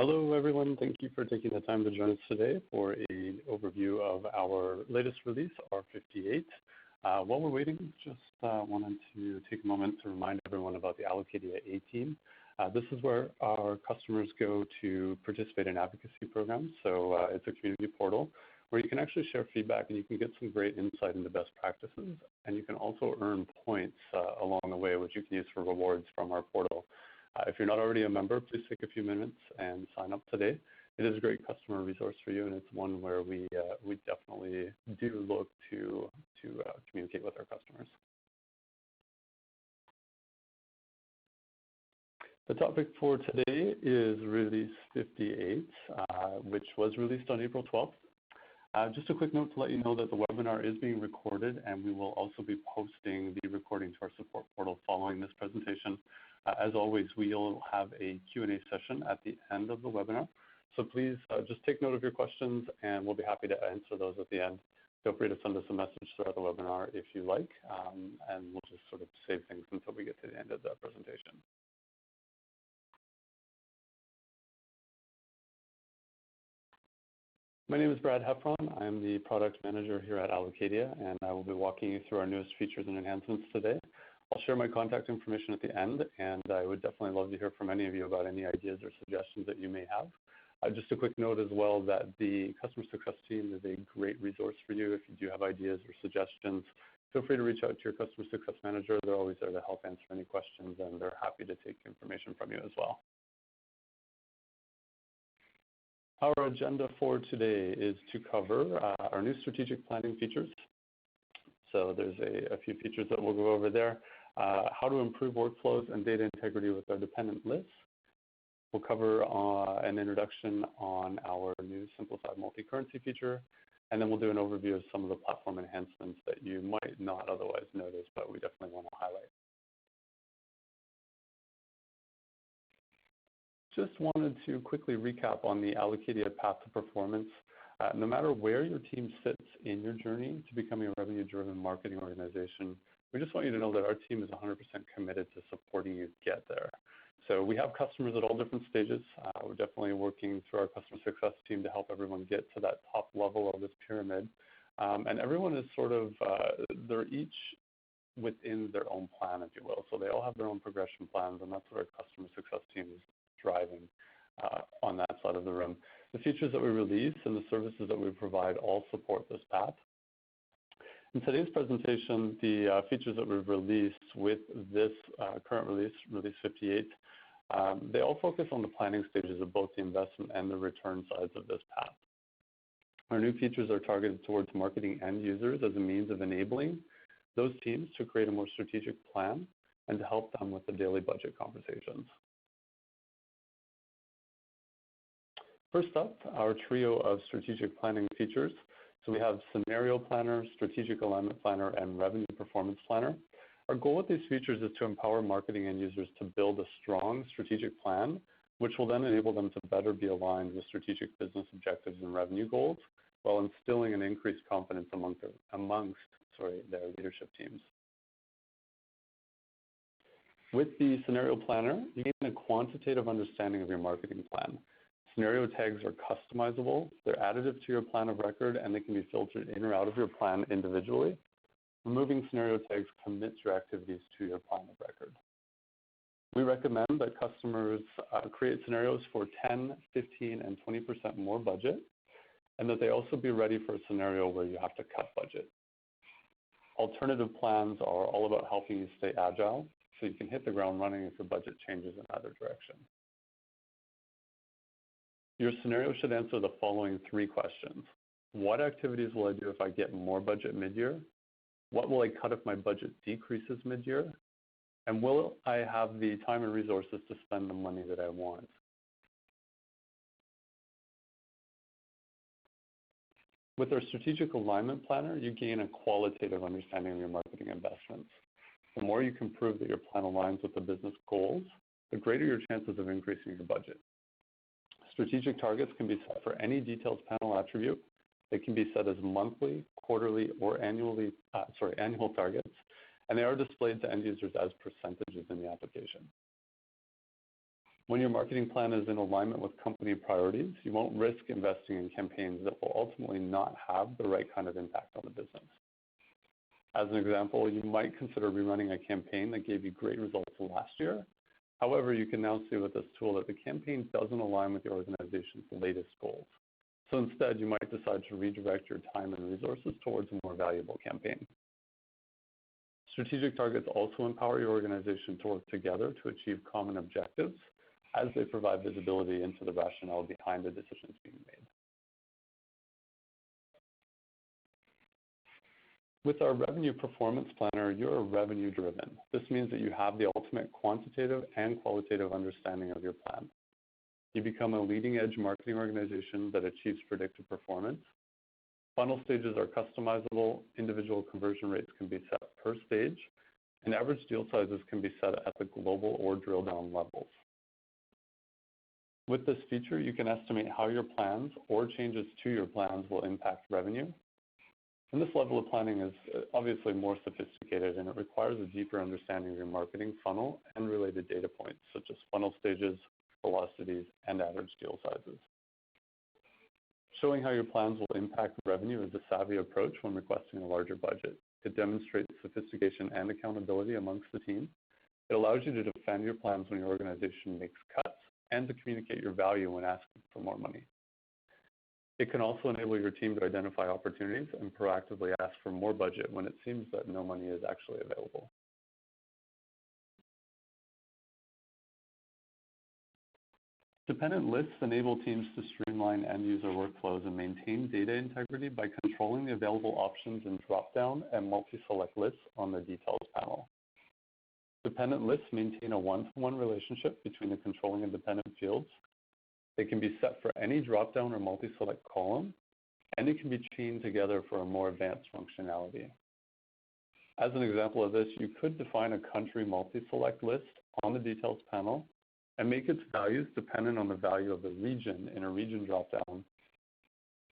Hello, everyone. Thank you for taking the time to join us today for an overview of our latest release, R58. While we're waiting, just wanted to take a moment to remind everyone about the Allocadia A team. This is where our customers go to participate in advocacy programs. So it's a community portal where you can actually share feedback and you can get some great insight into best practices. And you can also earn points along the way, which you can use for rewards from our portal. If you're not already a member, please take a few minutes and sign up today. It is a great customer resource for you, and it's one where we definitely do look to communicate with our customers. The topic for today is Release 58, which was released on April 12th. Just a quick note to let you know that the webinar is being recorded, and we will also be posting the recording to our support portal following this presentation. As always, we'll have a Q&A session at the end of the webinar. So please just take note of your questions, and we'll be happy to answer those at the end. Feel free to send us a message throughout the webinar if you like, and we'll just sort of save things until we get to the end of the presentation. My name is Brad Heffron. I'm the product manager here at Allocadia, and I will be walking you through our newest features and enhancements today. I'll share my contact information at the end, and I would definitely love to hear from any of you about any ideas or suggestions that you may have. Just a quick note as well that the customer success team is a great resource for you. If you do have ideas or suggestions, feel free to reach out to your customer success manager. They're always there to help answer any questions, and they're happy to take information from you as well. Our agenda for today is to cover our new strategic planning features. So there's a few features that we'll go over there. How to improve workflows and data integrity with our dependent lists. We'll cover an introduction on our new simplified multi-currency feature, and then we'll do an overview of some of the platform enhancements that you might not otherwise notice, but we definitely want to highlight. Just wanted to quickly recap on the Allocadia path to performance. No matter where your team sits in your journey to becoming a revenue-driven marketing organization, we just want you to know that our team is 100% committed to supporting you get there. So we have customers at all different stages. We're definitely working through our customer success team to help everyone get to that top level of this pyramid. And everyone is sort of, they're each within their own plan, if you will. So they all have their own progression plans, and that's what our customer success team is driving on that side of the room. The features that we release and the services that we provide all support this path. In today's presentation, the features that we've released with this current release, Release 58, they all focus on the planning stages of both the investment and the return sides of this path. Our new features are targeted towards marketing end users as a means of enabling those teams to create a more strategic plan and to help them with the daily budget conversations. First up, our trio of strategic planning features. So we have Scenario Planner, Strategic Alignment Planner, and Revenue Performance Planner. Our goal with these features is to empower marketing end users to build a strong strategic plan, which will then enable them to better be aligned with strategic business objectives and revenue goals, while instilling an increased confidence amongst their leadership teams. With the Scenario Planner, you gain a quantitative understanding of your marketing plan. Scenario tags are customizable, they're additive to your plan of record, and they can be filtered in or out of your plan individually. Removing scenario tags commits your activities to your plan of record. We recommend that customers create scenarios for 10, 15, and 20% more budget, and that they also be ready for a scenario where you have to cut budget. Alternative plans are all about helping you stay agile, so you can hit the ground running if your budget changes in either direction. Your scenario should answer the following three questions. What activities will I do if I get more budget mid-year? What will I cut if my budget decreases mid-year? And will I have the time and resources to spend the money that I want? With our Strategic Alignment Planner, you gain a qualitative understanding of your marketing investments. The more you can prove that your plan aligns with the business goals, the greater your chances of increasing your budget. Strategic targets can be set for any detailed panel attribute. They can be set as monthly, quarterly, or annual targets, and they are displayed to end users as percentages in the application. When your marketing plan is in alignment with company priorities, you won't risk investing in campaigns that will ultimately not have the right kind of impact on the business. As an example, you might consider rerunning a campaign that gave you great results last year. However, you can now see with this tool that the campaign doesn't align with your organization's latest goals. So instead, you might decide to redirect your time and resources towards a more valuable campaign. Strategic targets also empower your organization to work together to achieve common objectives as they provide visibility into the rationale behind the decisions being made. With our Revenue Performance Planner, you're revenue driven. This means that you have the ultimate quantitative and qualitative understanding of your plan. You become a leading edge marketing organization that achieves predictive performance. Funnel stages are customizable, individual conversion rates can be set per stage, and average deal sizes can be set at the global or drill down levels. With this feature, you can estimate how your plans or changes to your plans will impact revenue. And this level of planning is obviously more sophisticated, and it requires a deeper understanding of your marketing funnel and related data points, such as funnel stages, velocities, and average deal sizes. Showing how your plans will impact revenue is a savvy approach when requesting a larger budget. It demonstrates sophistication and accountability amongst the team. It allows you to defend your plans when your organization makes cuts and to communicate your value when asking for more money. It can also enable your team to identify opportunities and proactively ask for more budget when it seems that no money is actually available. Dependent lists enable teams to streamline end-user workflows and maintain data integrity by controlling the available options in drop-down and multi-select lists on the details panel. Dependent lists maintain a one-to-one relationship between the controlling and dependent fields. They can be set for any drop-down or multi-select column, and it can be chained together for a more advanced functionality. As an example of this, you could define a country multi-select list on the details panel and make its values dependent on the value of the region in a region drop-down,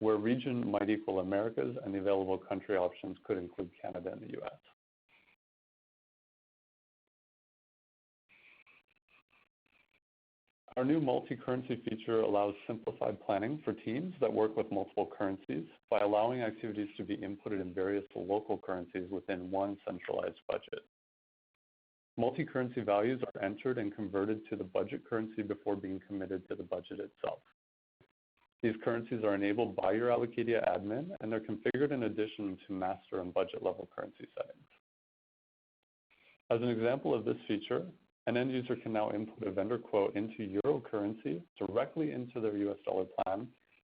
where region might equal Americas and the available country options could include Canada and the US. Our new multi-currency feature allows simplified planning for teams that work with multiple currencies by allowing activities to be inputted in various local currencies within one centralized budget. Multi-currency values are entered and converted to the budget currency before being committed to the budget itself. These currencies are enabled by your Allocadia admin, and they're configured in addition to master and budget level currency settings. As an example of this feature, an end user can now input a vendor quote into euro currency directly into their US dollar plan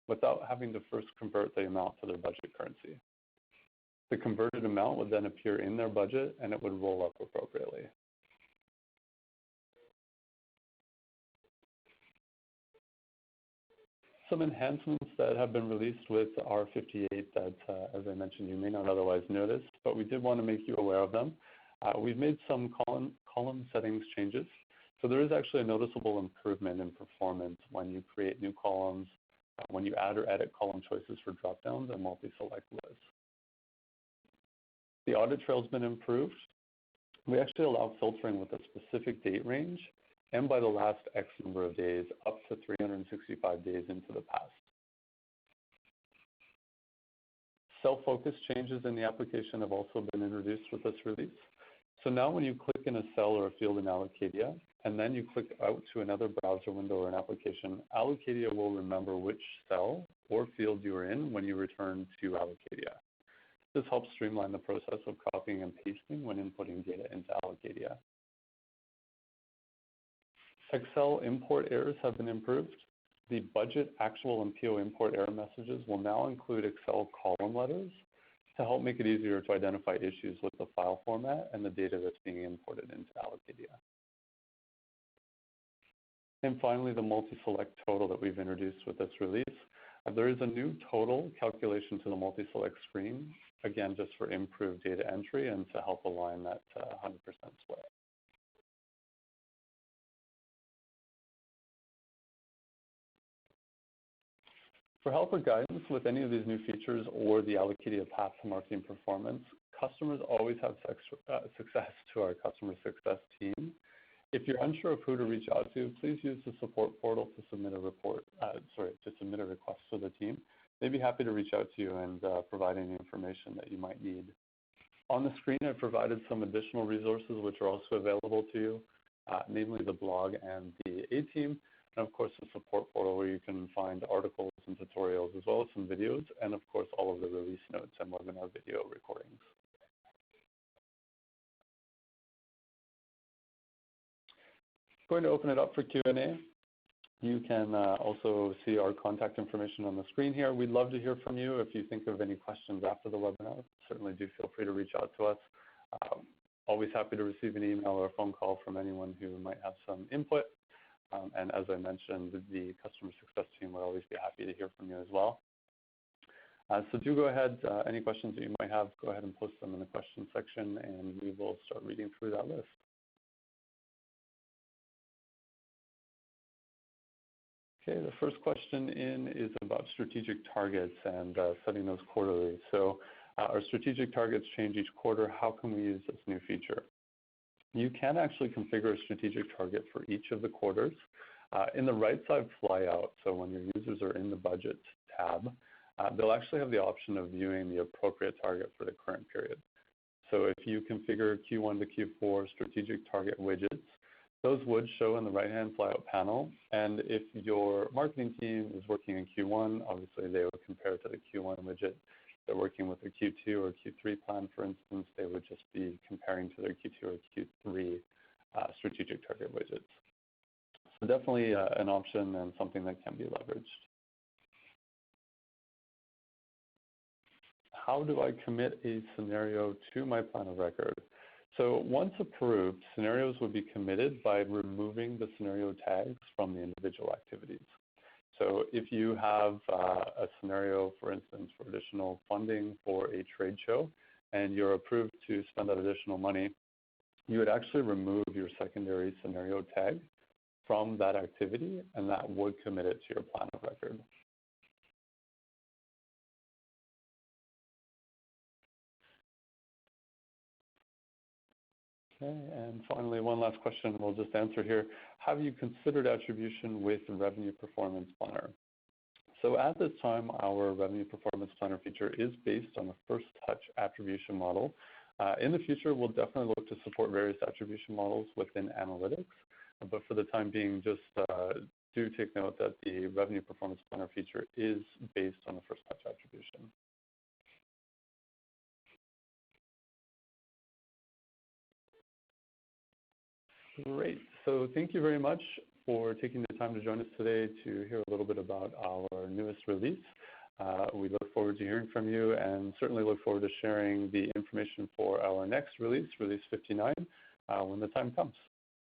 without having to first convert the amount to their budget currency. The converted amount would then appear in their budget and it would roll up appropriately. Some enhancements that have been released with R58 that, as I mentioned, you may not otherwise notice, but we did want to make you aware of them. We've made some column settings changes. So there is actually a noticeable improvement in performance when you create new columns, when you add or edit column choices for dropdowns and multi-select lists. The audit trail has been improved. We actually allow filtering with a specific date range and by the last X number of days up to 365 days into the past. Self-focus changes in the application have also been introduced with this release. So now when you click in a cell or a field in Allocadia, and then you click out to another browser window or an application, Allocadia will remember which cell or field you are in when you return to Allocadia. This helps streamline the process of copying and pasting when inputting data into Allocadia. Excel import errors have been improved. The budget, actual, and PO import error messages will now include Excel column letters to help make it easier to identify issues with the file format and the data that's being imported into Allocadia. And finally, the multi-select total that we've introduced with this release. There is a new total calculation to the multi-select screen, again, just for improved data entry and to help align that 100% split. For help or guidance with any of these new features or the Allocadia path to marketing performance, customers always have success to our customer success team. If you're unsure of who to reach out to, please use the support portal to submit a submit a request to the team. They'd be happy to reach out to you and provide any information that you might need. On the screen, I've provided some additional resources which are also available to you, namely the blog and the A-Team, and of course the support portal where you can find articles and tutorials as well as some videos, and of course all of the release notes and webinar video recordings. Going to open it up for Q&A. You can also see our contact information on the screen here. We'd love to hear from you. If you think of any questions after the webinar, certainly do feel free to reach out to us. Always happy to receive an email or a phone call from anyone who might have some input. And as I mentioned, the customer success team would always be happy to hear from you as well. So do go ahead, any questions that you might have, go ahead and post them in the questions section and we will start reading through that list. Okay, the first question in is about strategic targets and setting those quarterly. So our strategic targets change each quarter. How can we use this new feature? You can actually configure a strategic target for each of the quarters. In the right side flyout, so when your users are in the budget tab, they'll actually have the option of viewing the appropriate target for the current period. So if you configure Q1 to Q4 strategic target widgets, those would show in the right-hand flyout panel, and if your marketing team is working in Q1, obviously they would compare to the Q1 widget. If they're working with a Q2 or Q3 plan, for instance, they would just be comparing to their Q2 or Q3 strategic target widgets. So definitely an option and something that can be leveraged. How do I commit a scenario to my plan of record? So once approved, scenarios would be committed by removing the scenario tags from the individual activities. So if you have a scenario, for instance, for additional funding for a trade show, and you're approved to spend that additional money, you would actually remove your secondary scenario tag from that activity, and that would commit it to your plan of record. Okay, and finally, one last question we'll just answer here. Have you considered attribution with Revenue Performance Planner? So at this time, our Revenue Performance Planner feature is based on a first touch attribution model. In the future, we'll definitely look to support various attribution models within analytics, but for the time being, just do take note that the Revenue Performance Planner feature is based on a first touch attribution. Great. So thank you very much for taking the time to join us today to hear a little bit about our newest release. We look forward to hearing from you and certainly look forward to sharing the information for our next release, Release 59, when the time comes.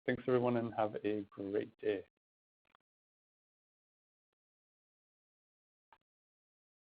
Thanks, everyone, and have a great day.